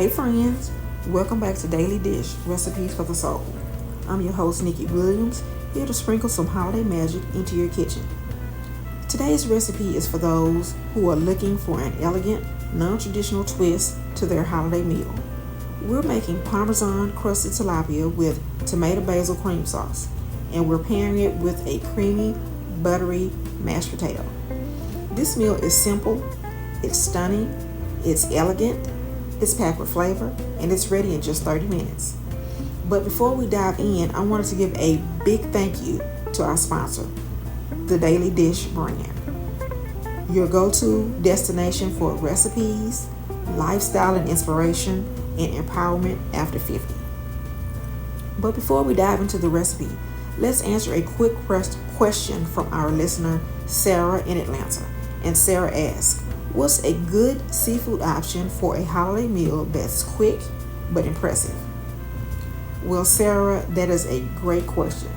Hey friends, welcome back to Daily Dish, Recipes for the Soul. I'm your host Nikki Williams, here to sprinkle some holiday magic into your kitchen. Today's recipe is for those who are looking for an elegant, non-traditional twist to their holiday meal. We're making Parmesan crusted tilapia with tomato basil cream sauce, and we're pairing it with a creamy, buttery mashed potato. This meal is simple, it's stunning, it's elegant, it's packed with flavor, and it's ready in just 30 minutes. But before we dive in, I wanted to give a big thank you to our sponsor, the Daily Dish brand, your go-to destination for recipes, lifestyle and inspiration, and empowerment after 50. But before we dive into the recipe, let's answer a quick question from our listener, Sarah in Atlanta. And Sarah asks, what's a good seafood option for a holiday meal that's quick but impressive? Well, Sarah, that is a great question.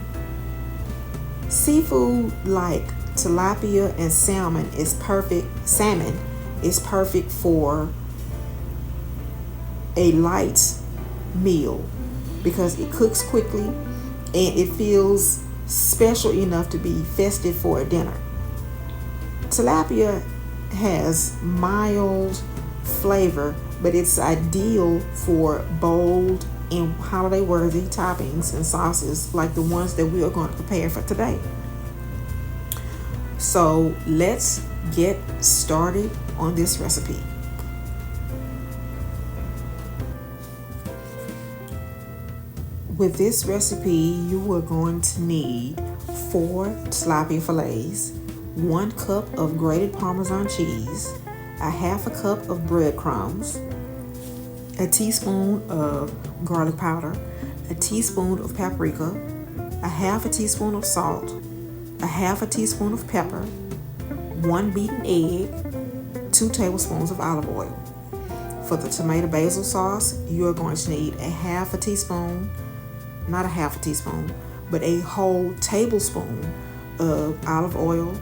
Seafood like tilapia and salmon is perfect. Salmon is perfect for a light meal because it cooks quickly and it feels special enough to be festive for a dinner. Tilapia has mild flavor, but it's ideal for bold and holiday-worthy toppings and sauces like the ones that we are going to prepare for today. So let's get started on this recipe. With this recipe, you are going to need 4 tilapia fillets, 1 cup of grated Parmesan cheese, a half a cup of breadcrumbs, a teaspoon of garlic powder, a teaspoon of paprika, a half a teaspoon of salt, a half a teaspoon of pepper, 1 beaten egg, 2 tablespoons of olive oil. For the tomato basil sauce, you are going to need a half a teaspoon, not a half a teaspoon, but a whole tablespoon of olive oil,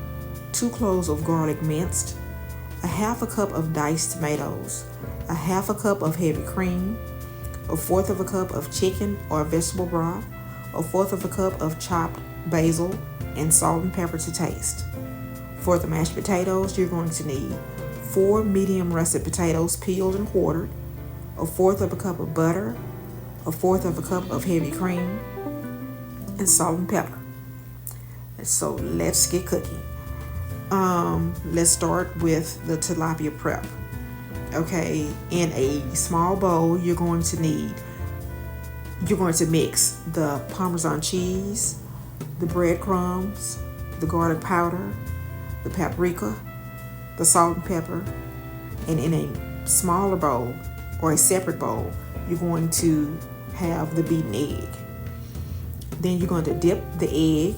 2 cloves of garlic minced, a half a cup of diced tomatoes, a half a cup of heavy cream, a fourth of a cup of chicken or vegetable broth, a fourth of a cup of chopped basil, and salt and pepper to taste. For the mashed potatoes, you're going to need 4 medium russet potatoes peeled and quartered, a fourth of a cup of butter, a fourth of a cup of heavy cream, and salt and pepper. So let's get cooking. Let's start with the tilapia prep. Okay, in a small bowl, you're going to mix the Parmesan cheese, the breadcrumbs, the garlic powder, the paprika, the salt and pepper, and in a smaller bowl or a separate bowl, you're going to have the beaten egg. Then you're going to dip the egg.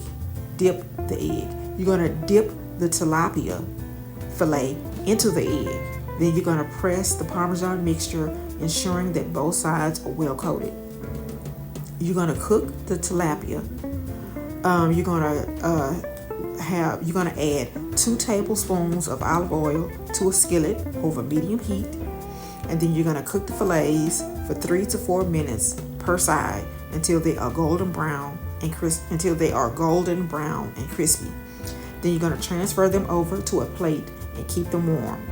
You're going to dip the tilapia fillet into the egg. Then you're going to press the Parmesan mixture, ensuring that both sides are well coated. You're going to cook the tilapia. You're going to add 2 tablespoons of olive oil to a skillet over medium heat, and then you're going to cook the fillets for 3 to 4 minutes per side until they are golden brown and crispy. Then you're going to transfer them over to a plate and keep them warm.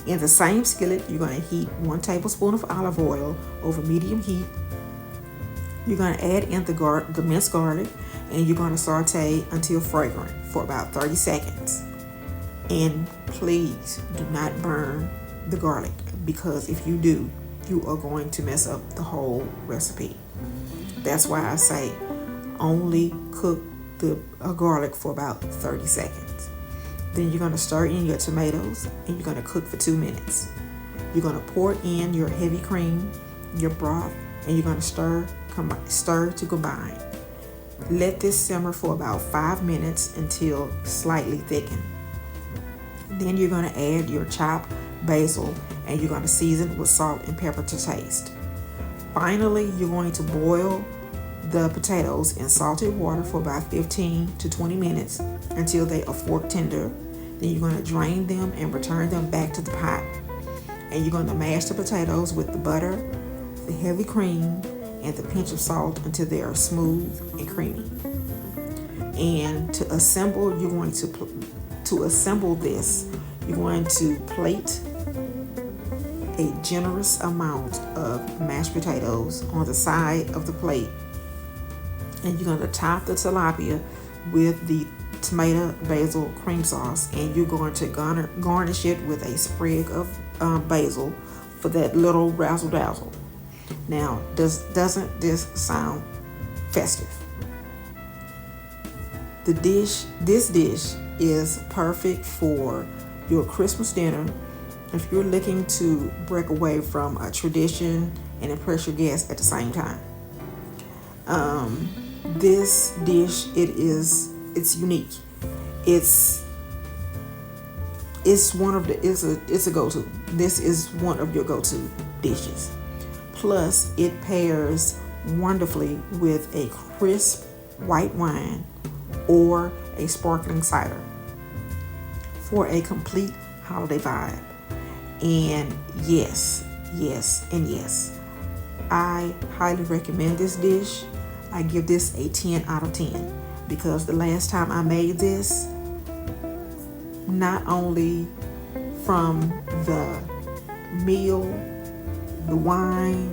In the same skillet, you're going to heat 1 tablespoon of olive oil over medium heat. You're going to add in the minced garlic, and you're going to saute until fragrant for about 30 seconds. And please do not burn the garlic, because if you do, you are going to mess up the whole recipe. That's why I say only cook the garlic for about 30 seconds. Then you're going to stir in your tomatoes, and you're going to cook for 2 minutes. You're going to pour in your heavy cream, your broth, and you're going to stir to combine. Let this simmer for about 5 minutes until slightly thickened. Then you're going to add your chopped basil, and you're going to season with salt and pepper to taste. Finally, you're going to boil the potatoes in salted water for about 15 to 20 minutes until they are fork tender. Then you're going to drain them and return them back to the pot. And you're going to mash the potatoes with the butter, the heavy cream, and the pinch of salt until they are smooth and creamy. And to assemble, to assemble this, you're going to plate a generous amount of mashed potatoes on the side of the plate, and you're going to top the tilapia with the tomato basil cream sauce, and you're going to garnish it with a sprig of basil for that little razzle dazzle. Now, doesn't this sound festive? This dish is perfect for your Christmas dinner if you're looking to break away from a tradition and impress your guests at the same time. This dish, it's unique. It's a go-to. This is one of your go-to dishes. Plus, it pairs wonderfully with a crisp white wine or a sparkling cider for a complete holiday vibe. And yes, I highly recommend this dish. I give this a 10 out of 10 because the last time I made this, not only from the meal, the wine,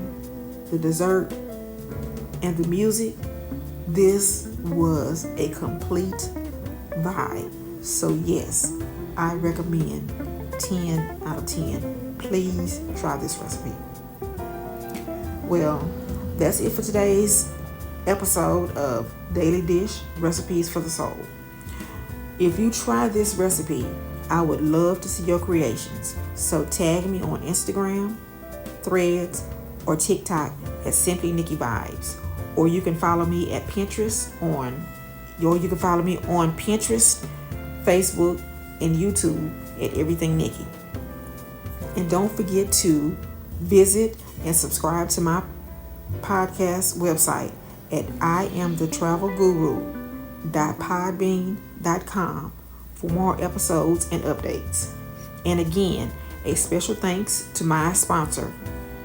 the dessert, and the music, this was a complete vibe. So yes, I recommend 10 out of 10. Please try this recipe. Well, that's it for today's episode of Daily Dish Recipes for the Soul. If you try this recipe, I would love to see your creations. So tag me on Instagram, Threads, or TikTok at Simply Nikki Vibes. Or you can follow me at Pinterest Pinterest, Facebook, and YouTube at Everything Nikki. And don't forget to visit and subscribe to my podcast website at iamthetravelguru.podbean.com for more episodes and updates. And again, a special thanks to my sponsor,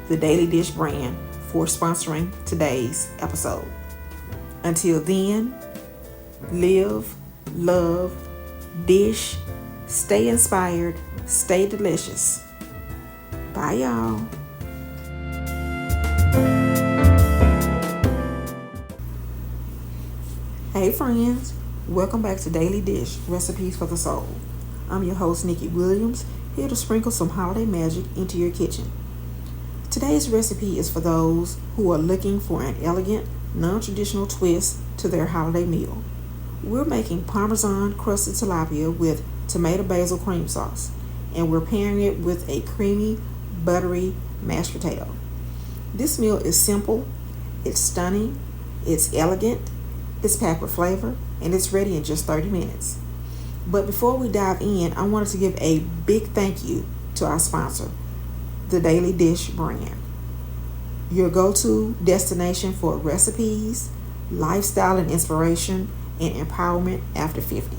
the Daily Dish brand, for sponsoring today's episode. Until then, live, love, dish, stay inspired, stay delicious. Bye, y'all. Hey friends, welcome back to Daily Dish Recipes for the Soul. I'm your host, Nikki Williams, here to sprinkle some holiday magic into your kitchen. Today's recipe is for those who are looking for an elegant, non-traditional twist to their holiday meal. We're making Parmesan crusted tilapia with tomato basil cream sauce, and we're pairing it with a creamy, buttery mashed potato. This meal is simple, it's stunning, it's elegant, it's packed with flavor, and it's ready in just 30 minutes. But before we dive in, I wanted to give a big thank you to our sponsor, the Daily Dish brand, your go-to destination for recipes, lifestyle and inspiration, and empowerment after 50.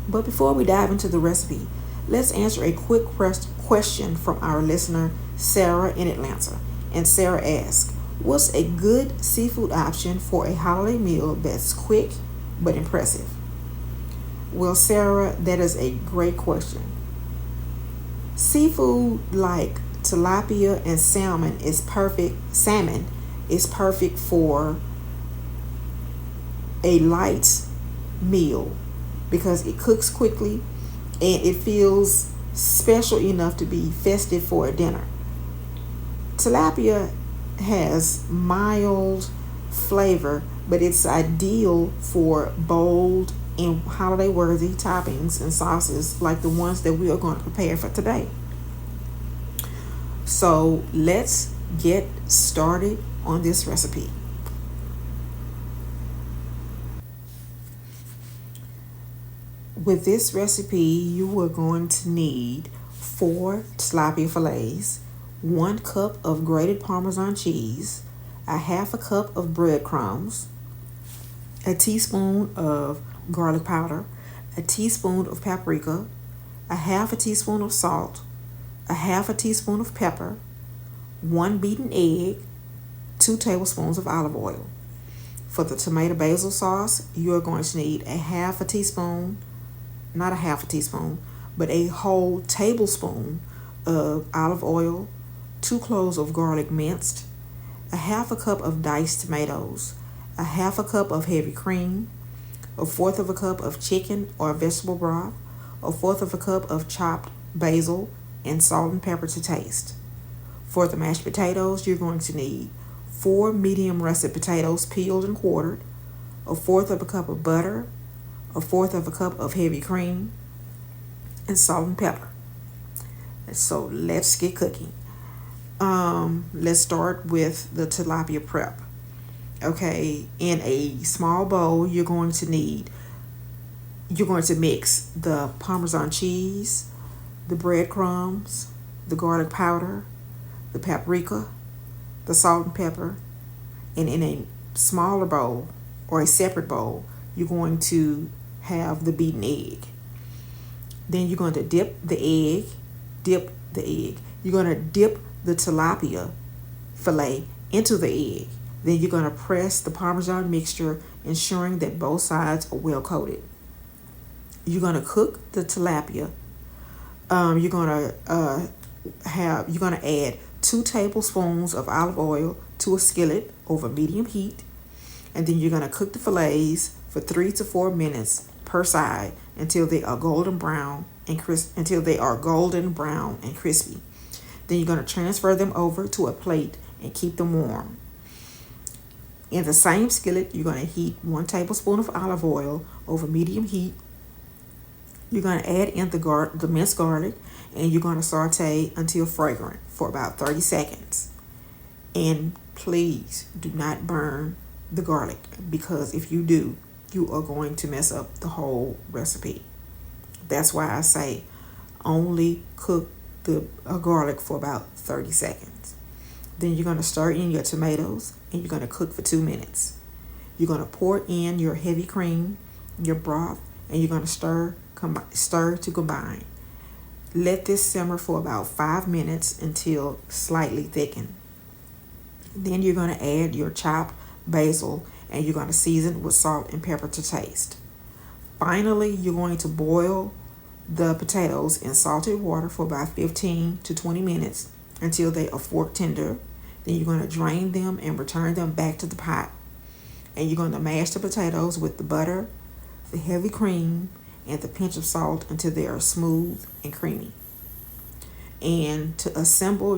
But before we dive into the recipe, let's answer a quick question from our listener, Sarah in Atlanta. And Sarah asks, what's a good seafood option for a holiday meal that's quick but impressive? Well, Sarah, that is a great question. Seafood like tilapia and salmon is perfect for a light meal because it cooks quickly and it feels special enough to be festive for a dinner. Tilapia has mild flavor, but it's ideal for bold and holiday-worthy toppings and sauces like the ones that we are going to prepare for today. So let's get started on this recipe. With this recipe, you are going to need 4 tilapia fillets, 1 cup of grated Parmesan cheese, a half a cup of breadcrumbs, a teaspoon of garlic powder, a teaspoon of paprika, a half a teaspoon of salt, a half a teaspoon of pepper, 1 beaten egg, 2 tablespoons of olive oil. For the tomato basil sauce, you are going to need a half a teaspoon, not a half a teaspoon, but a whole tablespoon of olive oil, 2 cloves of garlic minced, a half a cup of diced tomatoes, a half a cup of heavy cream, a fourth of a cup of chicken or vegetable broth, a fourth of a cup of chopped basil, and salt and pepper to taste. For the mashed potatoes, you're going to need 4 medium russet potatoes peeled and quartered, a fourth of a cup of butter, a fourth of a cup of heavy cream, and salt and pepper. So let's get cooking. Let's start with the tilapia prep. Okay, in a small bowl, you're going to mix the Parmesan cheese, the breadcrumbs, the garlic powder, the paprika, the salt and pepper, and in a smaller bowl or a separate bowl, you're going to have the beaten egg. Then you're going to dip the egg. You're going to dip the tilapia fillet into the egg. Then you're going to press the Parmesan mixture, ensuring that both sides are well coated. You're going to cook the tilapia. You're going to add 2 tablespoons of olive oil to a skillet over medium heat, and then you're going to cook the fillets for 3 to 4 minutes per side until they are golden brown and crispy. Then you're going to transfer them over to a plate and keep them warm. In the same skillet, you're going to heat 1 tablespoon of olive oil over medium heat. You're going to add in the minced garlic, and you're going to saute until fragrant for about 30 seconds. And please do not burn the garlic, because if you do, you are going to mess up the whole recipe. That's why I say only cook the garlic for about 30 seconds. Then you're going to stir in your tomatoes, and you're going to cook for 2 minutes. You're going to pour in your heavy cream, your broth, and you're going to stir to combine. Let this simmer for about 5 minutes until slightly thickened. Then you're going to add your chopped basil, and you're going to season with salt and pepper to taste. Finally, you're going to boil the potatoes in salted water for about 15 to 20 minutes until they are fork tender. Then you're going to drain them and return them back to the pot. And you're going to mash the potatoes with the butter, the heavy cream, and the pinch of salt until they are smooth and creamy. And to assemble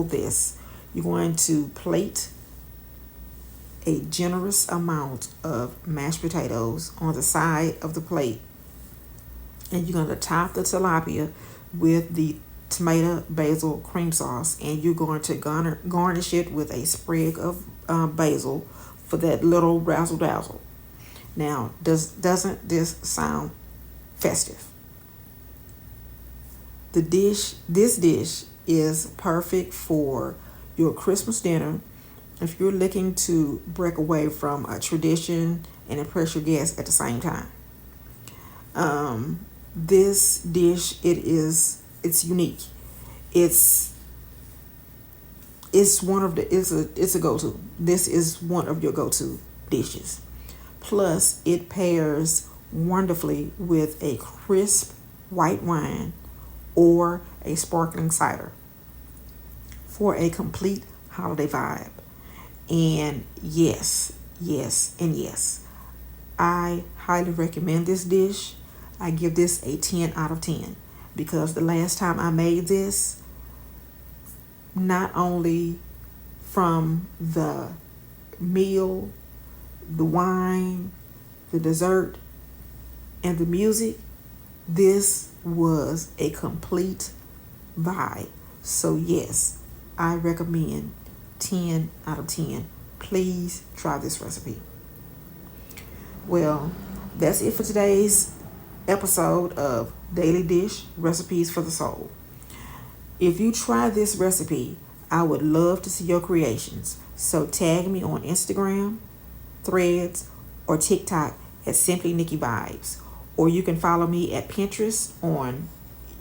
this, you're going to plate a generous amount of mashed potatoes on the side of the plate. And you're going to top the tilapia with the tomato basil cream sauce, and you're going to garnish it with a sprig of basil for that little razzle dazzle. Now, doesn't this sound festive? This dish is perfect for your Christmas dinner if you're looking to break away from a tradition and impress your guests at the same time. This dish, it's unique. It's a go-to. This is one of your go-to dishes. Plus, it pairs wonderfully with a crisp white wine or a sparkling cider for a complete holiday vibe. And yes, I highly recommend this dish. I give this a 10 out of 10 because the last time I made this, not only from the meal, the wine, the dessert, and the music, this was a complete vibe. So yes, I recommend 10 out of 10. Please try this recipe. Well, that's it for today's episode of Daily Dish Recipes for the Soul. If you try this recipe, I would love to see your creations. So tag me on Instagram, Threads, or TikTok at Simply Nikki Vibes. Or you can follow me at Pinterest on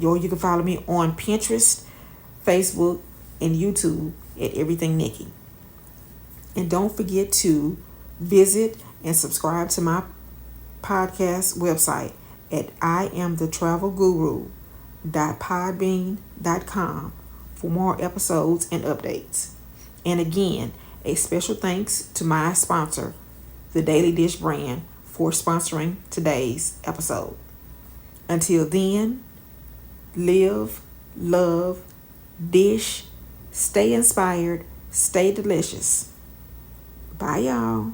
Or you can follow me on Pinterest, Facebook, and YouTube at Everything Nikki. And don't forget to visit and subscribe to my podcast website at iamthetravelguru.podbean.com for more episodes and updates. And again, a special thanks to my sponsor, the Daily Dish brand, for sponsoring today's episode. Until then, live, love, dish, stay inspired, stay delicious. Bye, y'all.